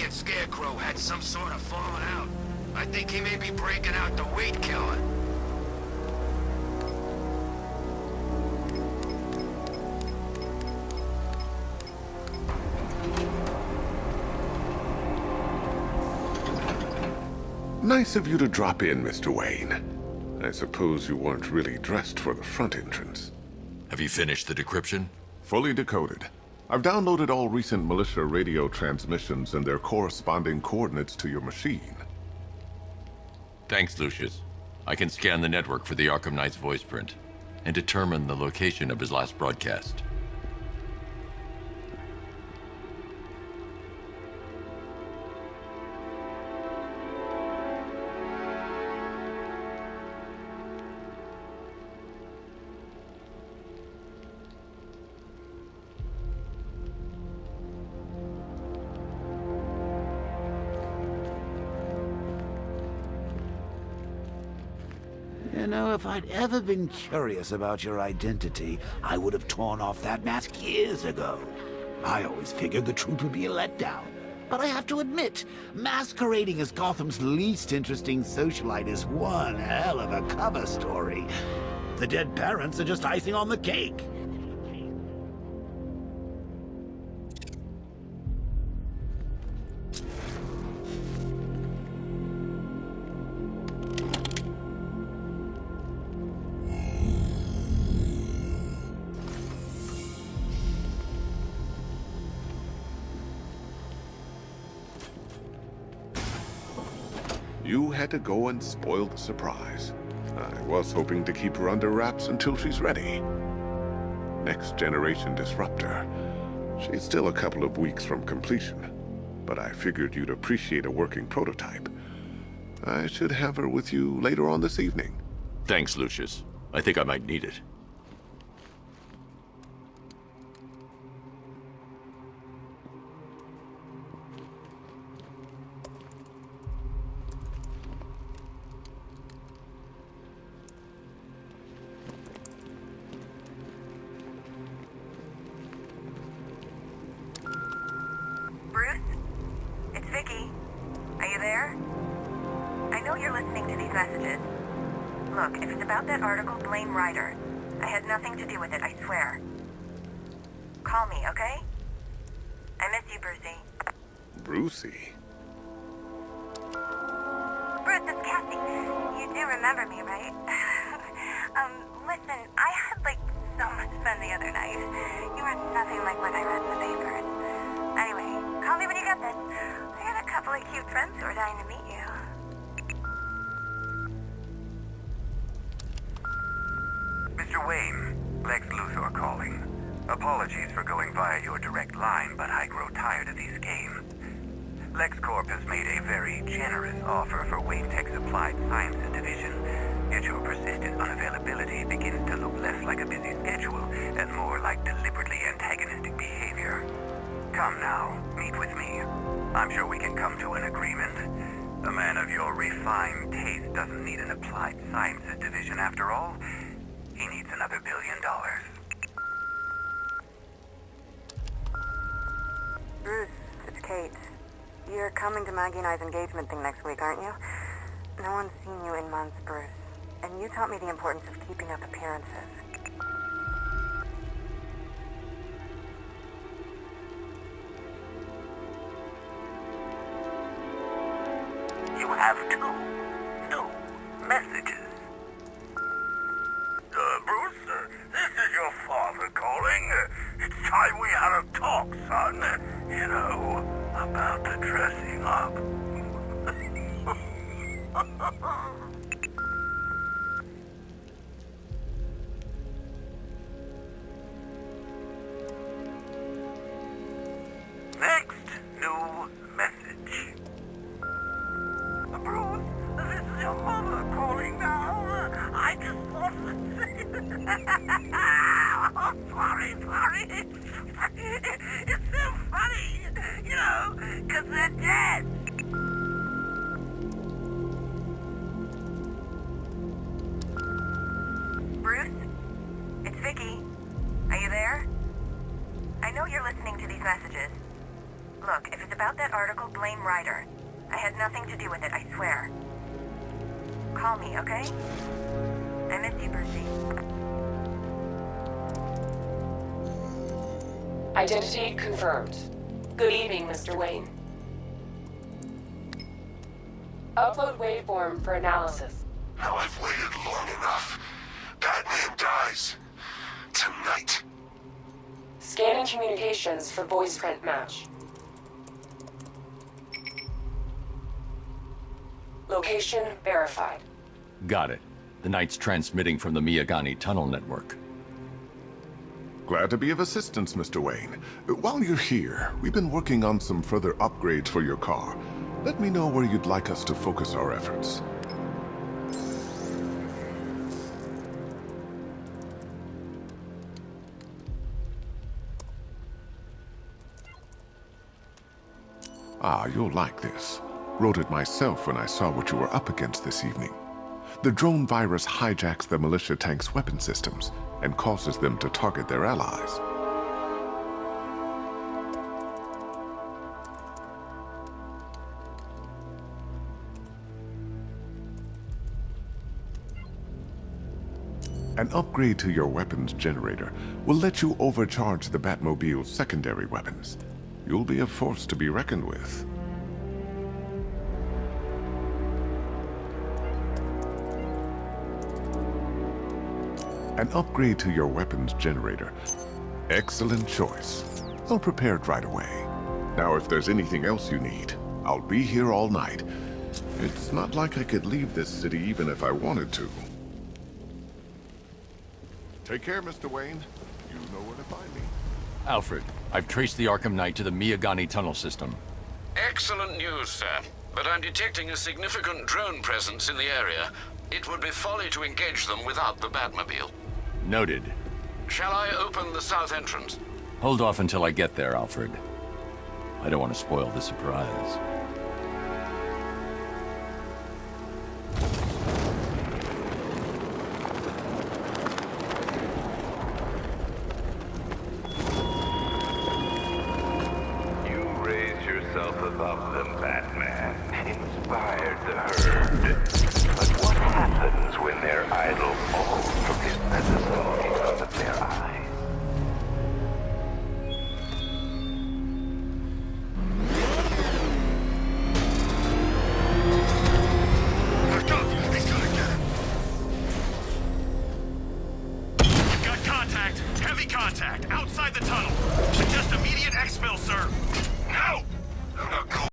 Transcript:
and Scarecrow had some sort of falling out. I think he may be breaking out the weed killer. Nice of you to drop in, Mr. Wayne. I suppose you weren't really dressed for the front entrance. Have you finished the decryption? Fully decoded. I've downloaded all recent militia radio transmissions and their corresponding coordinates to your machine. Thanks, Lucius. I can scan the network for the Arkham Knight's voice print and determine the location of his last broadcast. You know, if I'd ever been curious about your identity, I would have torn off that mask years ago. I always figured the truth would be a letdown. But I have to admit, masquerading as Gotham's least interesting socialite is one hell of a cover story. The dead parents are just icing on the cake. You had to go and spoil the surprise. I was hoping to keep her under wraps until she's ready. Next generation disruptor. She's still a couple of weeks from completion, but I figured you'd appreciate a working prototype. I should have her with you later on this evening. Thanks, Lucius. I think I might need it. Bruce? It's Vicky. Are you there? I know you're listening to these messages. Look, if it's about that article, blame Ryder. I had nothing to do with it, I swear. Call me, okay? I miss you, Brucey. Brucey? Bruce, it's Cassie. You do remember me, right? Listen, I had, so much fun the other night. You are nothing like what I read in the papers. Anyway, call me when you get this. I got a couple of cute friends who are dying to meet you. Mr. Wayne, Lex Luthor calling. Apologies for going via your direct line, but I grow tired of these games. LexCorp has made a very generous offer for Wayne Tech's Applied Sciences division, yet your persistent unavailability begins to look less like a busy schedule and more like deliberately antagonistic behavior. Come now, meet with me. I'm sure we can come to an agreement. A man of your refined taste doesn't need an Applied Sciences division after all. He needs another $1 billion. Bruce, it's Kate. You're coming to Maggie and I's engagement thing next week, aren't you? No one's seen you in months, Bruce. And you taught me the importance of keeping up appearances. You have two new messages. Bruce, this is your father calling. It's time we had a talk, son. You know, about the dressing up. Next new message. Bruce, this is your mother calling now. I just want to say... Oh, sorry. It's so funny, you know, because they're dead. Bruce? It's Vicky. Are you there? I know you're listening to these messages. Look, if it's about that article, blame Ryder. I had nothing to do with it, I swear. Call me, okay? I miss you, Brucey. Identity confirmed. Good evening, Mr. Wayne. Upload waveform for analysis. Now I've waited long enough. Batman dies. Tonight. Scanning communications for voice print match. Location verified. Got it. The Knight's transmitting from the Miyagani tunnel network. Glad to be of assistance, Mr. Wayne. While you're here, we've been working on some further upgrades for your car. Let me know where you'd like us to focus our efforts. Ah, you'll like this. Wrote it myself when I saw what you were up against this evening. The drone virus hijacks the militia tank's weapon systems and causes them to target their allies. An upgrade to your weapons generator will let you overcharge the Batmobile's secondary weapons. You'll be a force to be reckoned with. An upgrade to your weapons generator. Excellent choice. I'll prepare it right away. Now, if there's anything else you need, I'll be here all night. It's not like I could leave this city even if I wanted to. Take care, Mr. Wayne. You know where to find me. Alfred, I've traced the Arkham Knight to the Miyagani tunnel system. Excellent news, sir. But I'm detecting a significant drone presence in the area. It would be folly to engage them without the Batmobile. Noted. Shall I open the south entrance? Hold off until I get there, Alfred. I don't want to spoil the surprise. You raised yourself above them, Batman. Inspired the herd. But what happens when their idol falls from his pedestal in front of their eyes? Back up! He's gonna get him! Got contact! Heavy contact! Outside the tunnel! Suggest immediate exfil, sir! No! I'm not going.